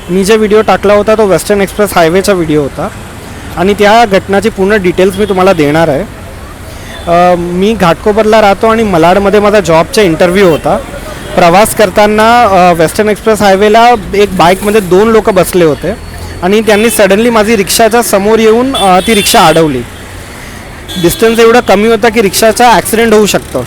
मी जे व्हिडिओ टाकला होता तो वेस्टर्न एक्सप्रेस हायवेचा व्हिडिओ होता आणि त्या घटनाची पूर्ण डिटेल्स मी तुम्हाला देणार आहे. मी घाटकोपरला राहतो आणि मलाडमध्ये माझा जॉबचा इंटरव्ह्यू होता. प्रवास करताना वेस्टर्न एक्सप्रेस हायवेला एक बाईकमध्ये 2 लोक बसले होते आणि त्यांनी सडनली माझी रिक्षाच्या समोर येऊन ती रिक्षा अडवली. डिस्टन्स एवढा कमी होता की रिक्षाचा ॲक्सिडेंट होऊ शकतो,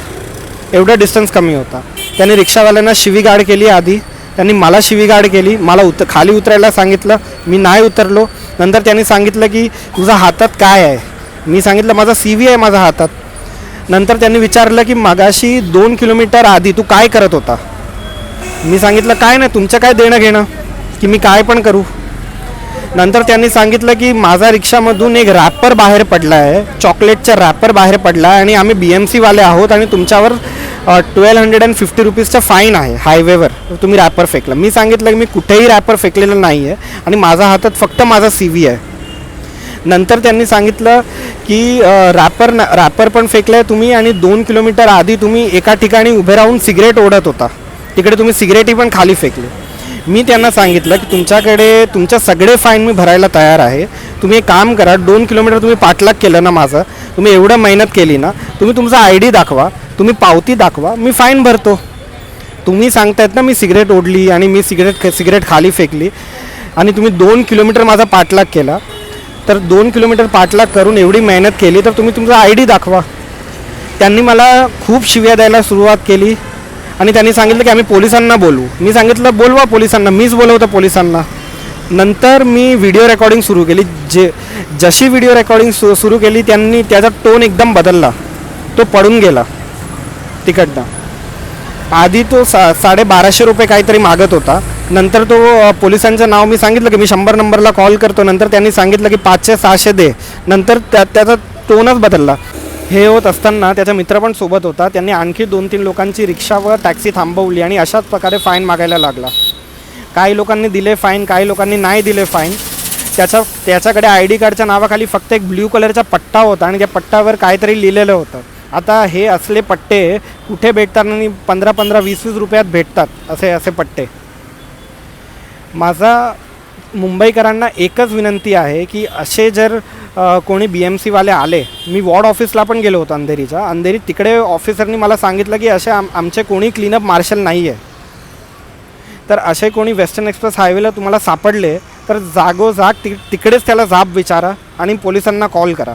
एवढा डिस्टन्स कमी होता. त्यांनी रिक्षावाल्यांना शिवीगाळ केली. आधी त्यांनी मला शिवीगाळ केली, मला खाली उतरायला सांगितलं, मी नाही उतरलो. नंतर त्यांनी सांगितलं की तुझा हातात काय आहे. मी सांगितलं माझा CV आहे माझ्या हातात. नंतर त्यांनी विचारलं की मागाशी 2 किलोमीटर आधी तू काय करत होता. मी सांगितलं काय नाही, तुमचं काय देणं घेणं की मी काय पण करू. नंतर त्यांनी सांगितलं की माझा रिक्षामधून एक रॅपर बाहेर पडला आहे, चॉकलेटचा रॅपर बाहेर पडला आहे आणि आम्ही BMC वाले आहोत आणि तुमच्यावर 1250 रुपीजचा फाईन आहे हायवेवर, तुम्ही रॅपर फेकलं. मी सांगितलं की मी कुठेही रॅपर फेकलेलं नाही आहे आणि माझ्या हातात फक्त माझा CV आहे. नंतर त्यांनी सांगितलं की रॅपर पण फेकलं आहे तुम्ही आणि 2 किलोमीटर आधी तुम्ही एका ठिकाणी उभे राहून सिगरेट ओढत होता, तिकडे तुम्ही सिगरेटही पण खाली फेकले. मी त्यांना सांगितलं की तुमच्याकडे तुमच्या सगळे फाईन मी भरायला तयार आहे. तुम्ही एक काम करा, 2 किलोमीटर तुम्ही पाठलाग केलं ना माझं, तुम्ही एवढं मेहनत केली ना, तुम्ही तुमचा ID दाखवा, तुम्ही पावती दाखवा, मी फाईन भरतो. तुम्ही सांगतायत ना मी सिगरेट ओढली आणि मी सिगरेट खाली फेकली आणि तुम्ही 2 किलोमीटर माझा पाठलाग केला, तर 2 किलोमीटर पाठलाग करून एवढी मेहनत केली तर तुम्ही तुमचा ID दाखवा. त्यांनी मला खूप शिव्या द्यायला सुरुवात केली आणि त्यांनी सांगितलं की आम्ही पोलिसांना बोलवू. मी सांगितलं बोलवा पोलिसांना, मीच बोलवतो पोलिसांना. नंतर मी व्हिडिओ रेकॉर्डिंग सुरू केली. जशी व्हिडिओ रेकॉर्डिंग सुरू केली त्यांनी त्याचा टोन एकदम बदलला, तो पडून गेला तिकडनं. आधी तो 1250 रुपये काहीतरी मागत होता. नंतर तो पोलिसांचं नाव मी सांगितलं की मी 100 नंबरला कॉल करतो. नंतर त्यांनी सांगितलं की 500-600 दे. नंतर त्याचा टोनच बदलला. हे होत असताना त्याचा मित्र पण सोबत होता. त्यांनी आणखी 2-3 लोकांची रिक्षा व टॅक्सी थांबवली आणि अशाच प्रकारे फाईन मागायला लागला. काही लोकांनी दिले फाईन, काही लोकांनी नाही दिले फाईन. त्याच्याकडे ID कार्डच्या नावाखाली फक्त एक ब्ल्यू कलरचा पट्टा होता आणि त्या पट्ट्यावर काहीतरी लिहिलेलं होतं. आता हे असले पट्टे कुठे भेटतात आणि 15-15, 20-20 रुपयात भेटतात असे पट्टे. माझा मुंबईकरांना एकच विनंती आहे की असे जर कोणी BMC वाले आले, मी वॉर्ड ऑफिसला पण गेलो होतो अंधेरीत. तिकडे ऑफिसरनी मला सांगितलं की असे आमचे कोणी क्लीनअप मार्शल नाही आहे. तर असे कोणी वेस्टर्न एक्सप्रेस हायवेला तुम्हाला सापडले तर जागोजाग तिकडेच त्याला जाब विचारा आणि पोलिसांना कॉल करा.